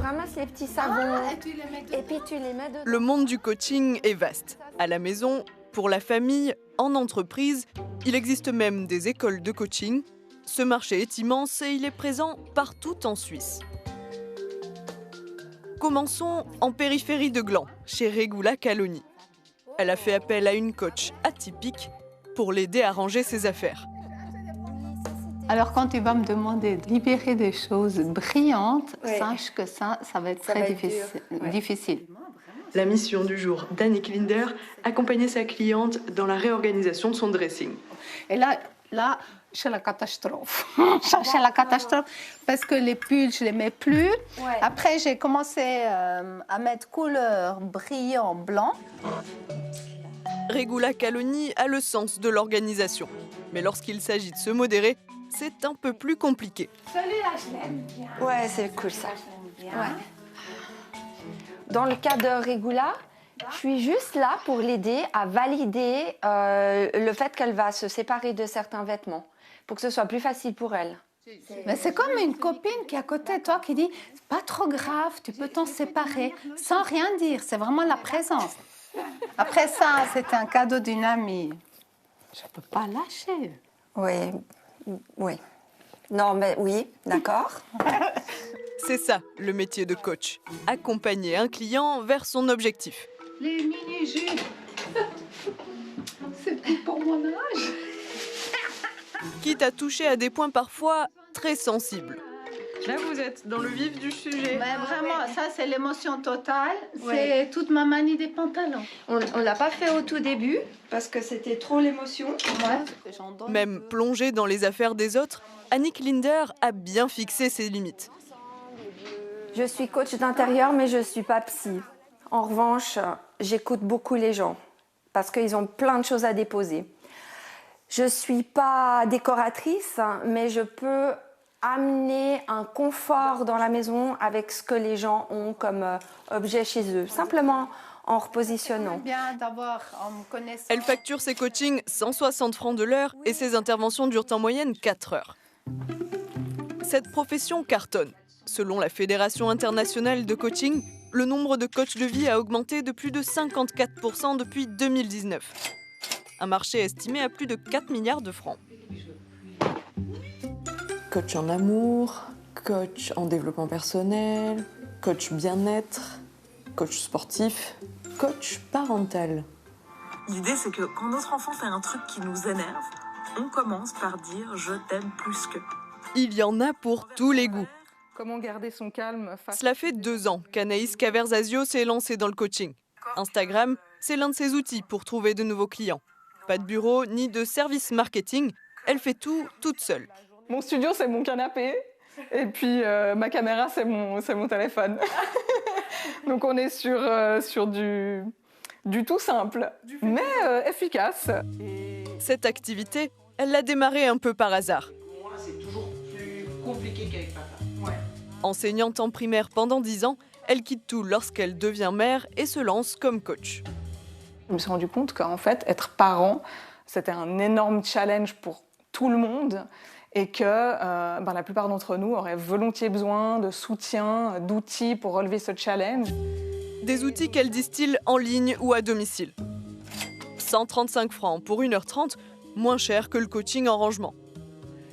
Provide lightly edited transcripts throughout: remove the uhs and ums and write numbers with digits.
ramasses les petits savons et puis tu les mets dedans. Le monde du coaching est vaste. À la maison, pour la famille, en entreprise, il existe même des écoles de coaching. Ce marché est immense et il est présent partout en Suisse. Commençons en périphérie de Gland, chez Regula Caloni. Elle a fait appel à une coach atypique pour l'aider à ranger ses affaires. Alors quand tu vas me demander de libérer des choses brillantes, sache que ça va être très difficile. La mission du jour d'Annick Linder, accompagner sa cliente dans la réorganisation de son dressing. Et là, c'est la catastrophe. C'est la catastrophe parce que les pulls, je les mets plus. Ouais. Après, j'ai commencé à mettre couleur brillant blanc. Regula Caloni a le sens de l'organisation. Mais lorsqu'il s'agit de se modérer, c'est un peu plus compliqué. Celui-là, je l'aime bien. Ouais, c'est cool ça. Ouais. Dans le cas de Regula, je suis juste là pour l'aider à valider le fait qu'elle va se séparer de certains vêtements, pour que ce soit plus facile pour elle. Mais c'est comme une copine qui est à côté de toi qui dit « c'est pas trop grave, tu peux t'en séparer » sans rien dire, c'est vraiment la présence. Après ça, c'était un cadeau d'une amie. Je peux pas lâcher. Oui. Non, mais oui, d'accord. C'est ça, le métier de coach. Accompagner un client vers son objectif. Les mini-jupes, c'est plus pour mon âge. Quitte à toucher à des points parfois très sensibles. Là, vous êtes dans le vif du sujet. Mais vraiment, ça, c'est l'émotion totale. C'est toute ma manie des pantalons. On ne l'a pas fait au tout début, parce que c'était trop l'émotion. Même plongée dans les affaires des autres, Annick Linder a bien fixé ses limites. Je suis coach d'intérieur, mais je ne suis pas psy. En revanche, j'écoute beaucoup les gens, parce qu'ils ont plein de choses à déposer. Je ne suis pas décoratrice, mais je peux amener un confort dans la maison avec ce que les gens ont comme objet chez eux, simplement en repositionnant. Elle facture ses coachings 160 francs de l'heure et ses interventions durent en moyenne 4 heures. Cette profession cartonne. Selon la Fédération internationale de coaching, le nombre de coachs de vie a augmenté de plus de 54% depuis 2019. Un marché estimé à plus de 4 milliards de francs. Coach en amour, coach en développement personnel, coach bien-être, coach sportif, coach parental. L'idée, c'est que quand notre enfant fait un truc qui nous énerve, on commence par dire « je t'aime plus que ». Il y en a pour tous les goûts. Comment garder son calme face... Cela fait 2 ans qu'Anaïs Caverzasio s'est lancée dans le coaching. Instagram, c'est l'un de ses outils pour trouver de nouveaux clients. Pas de bureau ni de service marketing, elle fait tout toute seule. Mon studio, c'est mon canapé. Et puis, ma caméra, c'est mon téléphone. Donc, on est sur du tout simple, mais efficace. Cette activité, elle l'a démarrée un peu par hasard. Pour moi, c'est toujours plus compliqué qu'avec papa. Ouais. Enseignante en primaire pendant 10 ans, elle quitte tout lorsqu'elle devient mère et se lance comme coach. Je me suis rendu compte qu'en fait, être parent, c'était un énorme challenge pour tout le monde. Et que la plupart d'entre nous auraient volontiers besoin de soutien, d'outils pour relever ce challenge. Des outils qu'elle distille en ligne ou à domicile. 135 francs pour 1h30, moins cher que le coaching en rangement.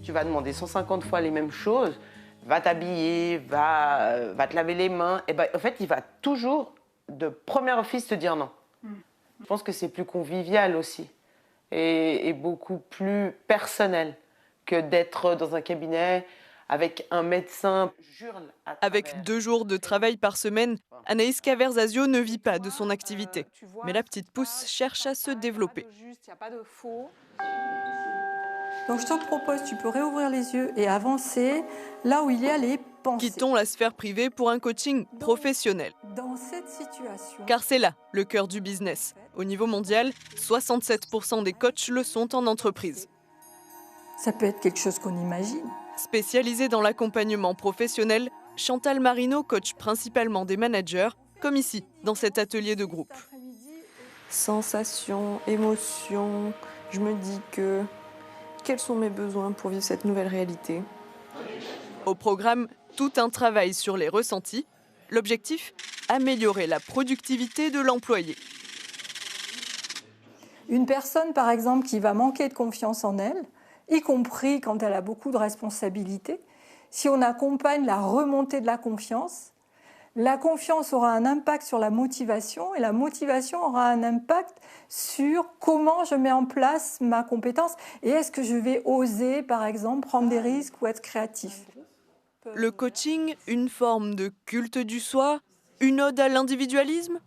Tu vas demander 150 fois les mêmes choses, va t'habiller, va te laver les mains. Et en fait, il va toujours, de premier office, te dire non. Je pense que c'est plus convivial aussi et beaucoup plus personnel que d'être dans un cabinet avec un médecin. Avec 2 jours de travail par semaine, Anaïs Caverzasio ne vit pas de son activité. Mais la petite pousse cherche à se développer. Donc je te propose, tu peux réouvrir les yeux et avancer là où il y a les pensées. Quittons la sphère privée pour un coaching professionnel. Dans cette situation... Car c'est là le cœur du business. Au niveau mondial, 67% des coachs le sont en entreprise. Ça peut être quelque chose qu'on imagine. Spécialisée dans l'accompagnement professionnel, Chantal Marino coach principalement des managers, comme ici, dans cet atelier de groupe. Sensations, émotions, je me dis quels sont mes besoins pour vivre cette nouvelle réalité. Au programme, tout un travail sur les ressentis, L'objectif ? Améliorer la productivité de l'employé. Une personne, par exemple, qui va manquer de confiance en elle, y compris quand elle a beaucoup de responsabilités, si on accompagne la remontée de la confiance aura un impact sur la motivation et la motivation aura un impact sur comment je mets en place ma compétence et est-ce que je vais oser, par exemple, prendre des risques ou être créatif. Le coaching, une forme de culte du soi, une ode à l'individualisme ?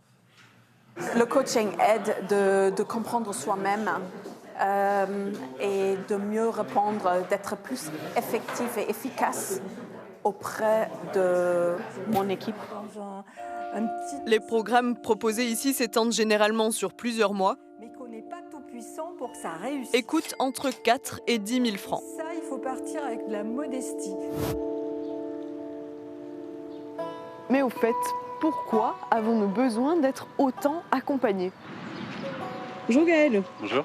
Le coaching aide de comprendre soi-même et de mieux répondre, d'être plus effectif et efficace auprès de mon équipe. Les programmes proposés ici s'étendent généralement sur plusieurs mois. Mais qu'on n'est pas tout puissant pour que ça réussisse. Et coûtent entre 4 et 10 000 francs. Ça, il faut partir avec de la modestie. Mais au fait, pourquoi avons-nous besoin d'être autant accompagnés ? Bonjour Gaël. Bonjour.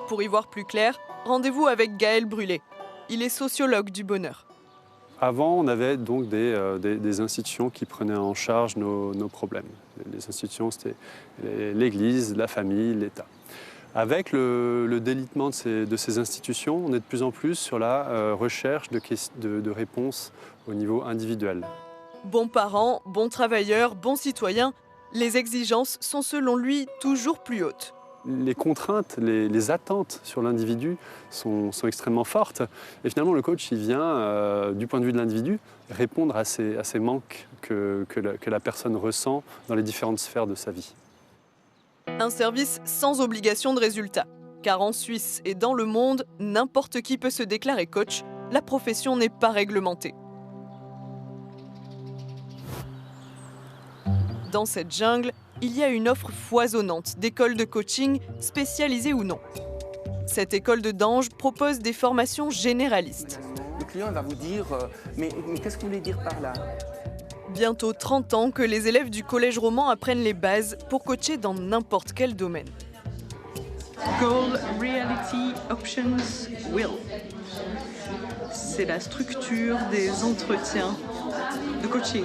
Pour y voir plus clair, rendez-vous avec Gaël Brulé. Il est sociologue du bonheur. Avant, on avait donc des institutions qui prenaient en charge nos problèmes. Les institutions, c'était l'Église, la famille, l'État. Avec le délitement de ces institutions, on est de plus en plus sur la recherche de réponses au niveau individuel. Bon parent, bon travailleur, bon citoyen, les exigences sont selon lui toujours plus hautes. Les contraintes, les attentes sur l'individu sont extrêmement fortes. Et finalement, le coach, il vient, du point de vue de l'individu, répondre à ces manques que la personne ressent dans les différentes sphères de sa vie. Un service sans obligation de résultat. Car en Suisse et dans le monde, n'importe qui peut se déclarer coach. La profession n'est pas réglementée. Dans cette jungle, il y a une offre foisonnante d'écoles de coaching, spécialisées ou non. Cette école de Dange propose des formations généralistes. Le client va vous dire mais qu'est-ce que vous voulez dire par là ? Bientôt 30 ans que les élèves du collège roman apprennent les bases pour coacher dans n'importe quel domaine. Goal, Reality, Options, Will. C'est la structure des entretiens de coaching.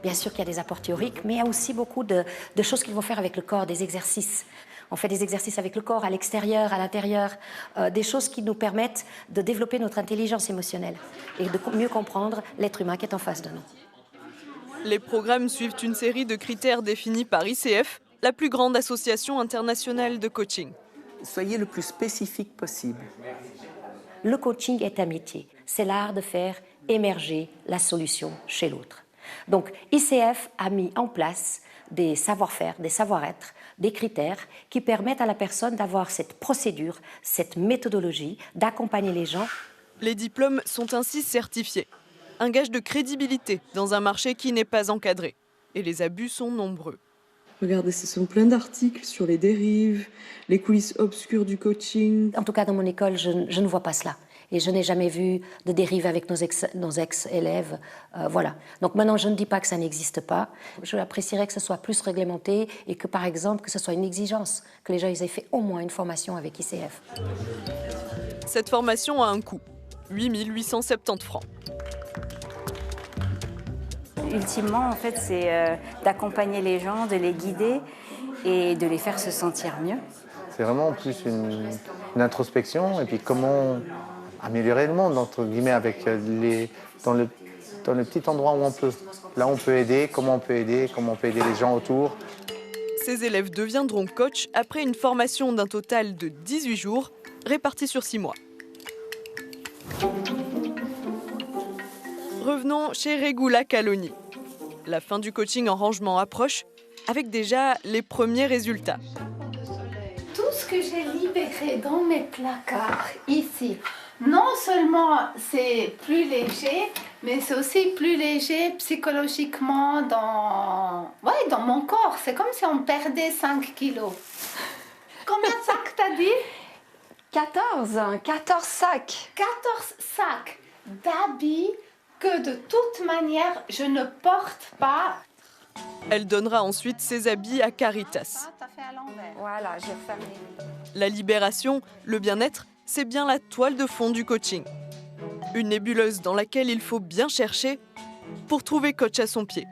Bien sûr qu'il y a des apports théoriques, mais il y a aussi beaucoup de choses qu'ils vont faire avec le corps, des exercices. On fait des exercices avec le corps, à l'extérieur, à l'intérieur, des choses qui nous permettent de développer notre intelligence émotionnelle et de mieux comprendre l'être humain qui est en face de nous. Les programmes suivent une série de critères définis par ICF, la plus grande association internationale de coaching. Soyez le plus spécifique possible. Le coaching est un métier. C'est l'art de faire émerger la solution chez l'autre. Donc, ICF a mis en place des savoir-faire, des savoir-être, des critères qui permettent à la personne d'avoir cette procédure, cette méthodologie, d'accompagner les gens. Les diplômes sont ainsi certifiés. Un gage de crédibilité dans un marché qui n'est pas encadré. Et les abus sont nombreux. Regardez, ce sont plein d'articles sur les dérives, les coulisses obscures du coaching. En tout cas, dans mon école, je ne vois pas cela. Et je n'ai jamais vu de dérive avec nos ex-élèves. Voilà. Donc maintenant, je ne dis pas que ça n'existe pas. Je apprécierais que ce soit plus réglementé et que, par exemple, que ce soit une exigence, que les gens aient fait au moins une formation avec ICF. Cette formation a un coût, 8 870 francs. Ultimement, en fait, c'est d'accompagner les gens, de les guider et de les faire se sentir mieux. C'est vraiment plus une introspection et puis comment améliorer le monde, entre guillemets, avec dans le petit endroit où on peut. Là, on peut aider, comment on peut aider les gens autour. Ces élèves deviendront coachs après une formation d'un total de 18 jours, répartis sur 6 mois. Revenons chez Regula Caloni. La fin du coaching en rangement approche, avec déjà les premiers résultats. Tout ce que j'ai libéré dans mes placards ici, non seulement c'est plus léger, mais c'est aussi plus léger psychologiquement dans mon corps. C'est comme si on perdait 5 kilos. Combien de sacs t'as dit ? 14 sacs. 14 sacs d'habits que de toute manière je ne porte pas. Elle donnera ensuite ses habits à Caritas. Voilà, j'ai refermé. La libération, le bien-être, c'est bien la toile de fond du coaching. Une nébuleuse dans laquelle il faut bien chercher pour trouver coach à son pied.